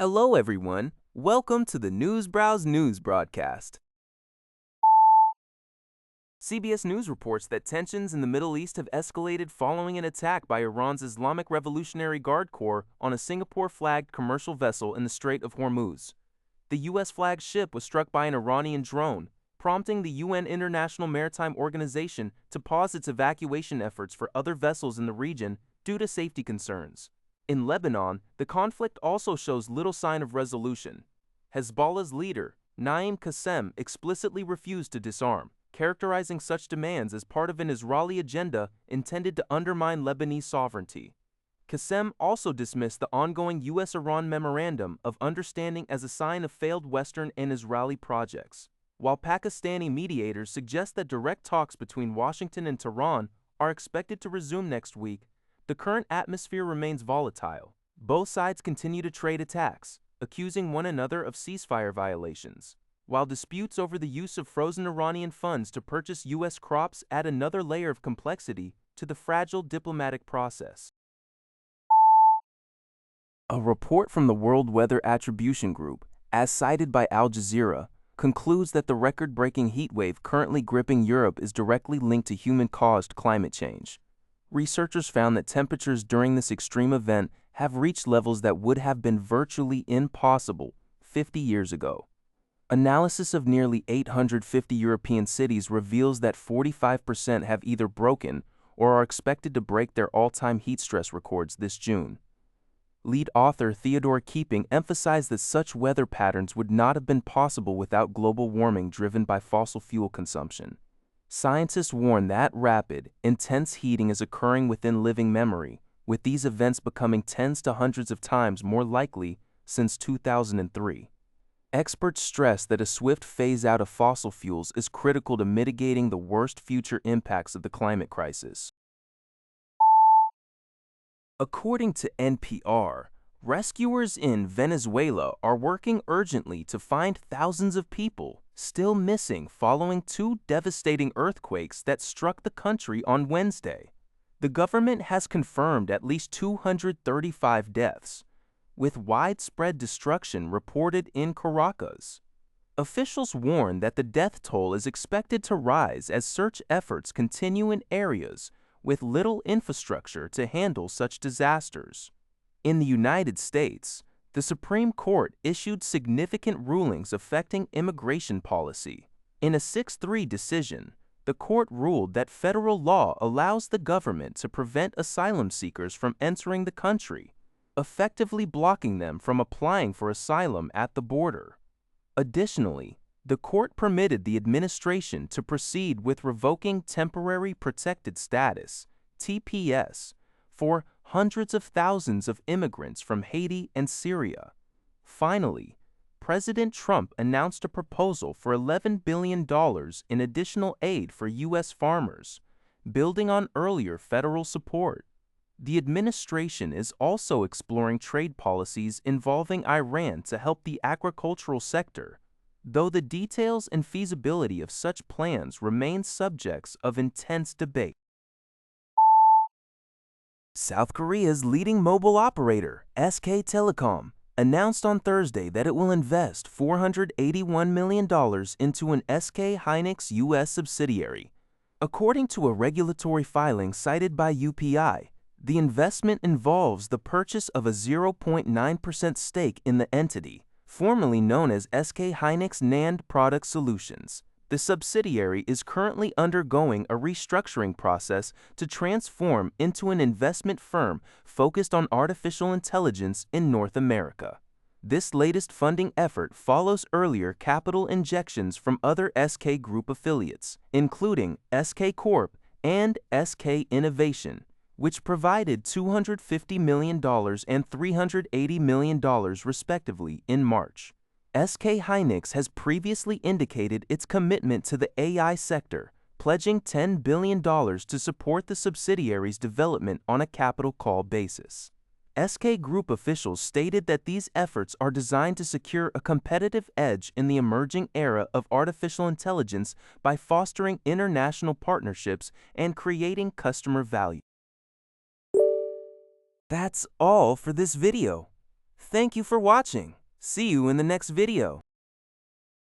Hello everyone, welcome to the News Browse News broadcast. CBS News reports that tensions in the Middle East have escalated following an attack by Iran's Islamic Revolutionary Guard Corps on a Singapore-flagged commercial vessel in the Strait of Hormuz. The U.S. flagged ship was struck by an Iranian drone, prompting the UN International Maritime Organization to pause its evacuation efforts for other vessels in the region due to safety concerns. In Lebanon, the conflict also shows little sign of resolution. Hezbollah's leader, Naim Qassem, explicitly refused to disarm, characterizing such demands as part of an Israeli agenda intended to undermine Lebanese sovereignty. Qassem also dismissed the ongoing U.S. Iran Memorandum of Understanding as a sign of failed Western and Israeli projects, while Pakistani mediators suggest that direct talks between Washington and Tehran are expected to resume next week. The current atmosphere remains volatile. Both sides continue to trade attacks, accusing one another of ceasefire violations, while disputes over the use of frozen Iranian funds to purchase U.S. crops add another layer of complexity to the fragile diplomatic process. A report from the World Weather Attribution Group, as cited by Al Jazeera, concludes that the record-breaking heatwave currently gripping Europe is directly linked to human-caused climate change. Researchers found that temperatures during this extreme event have reached levels that would have been virtually impossible 50 years ago. Analysis of nearly 850 European cities reveals that 45% have either broken or are expected to break their all-time heat stress records this June. Lead author Theodore Keeping emphasized that such weather patterns would not have been possible without global warming driven by fossil fuel consumption. Scientists warn that rapid, intense heating is occurring within living memory, with these events becoming tens to hundreds of times more likely since 2003. Experts stress that a swift phase-out of fossil fuels is critical to mitigating the worst future impacts of the climate crisis. According to NPR, rescuers in Venezuela are working urgently to find thousands of people still missing following two devastating earthquakes that struck the country on Wednesday. The government has confirmed at least 235 deaths, with widespread destruction reported in Caracas. Officials warn that the death toll is expected to rise as search efforts continue in areas with little infrastructure to handle such disasters. In the United States, the Supreme Court issued significant rulings affecting immigration policy. In a 6-3 decision, the court ruled that federal law allows the government to prevent asylum seekers from entering the country, effectively blocking them from applying for asylum at the border. Additionally, the court permitted the administration to proceed with revoking temporary protected status, TPS, for hundreds of thousands of immigrants from Haiti and Syria. Finally, President Trump announced a proposal for $11 billion in additional aid for U.S. farmers, building on earlier federal support. The administration is also exploring trade policies involving Iran to help the agricultural sector, though the details and feasibility of such plans remain subjects of intense debate. South Korea's leading mobile operator, SK Telecom, announced on Thursday that it will invest $481 million into an SK hynix U.S. subsidiary. According to a regulatory filing cited by UPI, the investment involves the purchase of a 0.9% stake in the entity, formerly known as SK hynix NAND Product Solutions. The subsidiary is currently undergoing a restructuring process to transform into an investment firm focused on artificial intelligence in North America. This latest funding effort follows earlier capital injections from other SK Group affiliates, including SK Corp and SK Innovation, which provided $250 million and $380 million respectively in March. SK hynix has previously indicated its commitment to the AI sector, pledging $10 billion to support the subsidiary's development on a capital call basis. SK Group officials stated that these efforts are designed to secure a competitive edge in the emerging era of artificial intelligence by fostering international partnerships and creating customer value. That's all for this video. Thank you for watching. See you in the next video.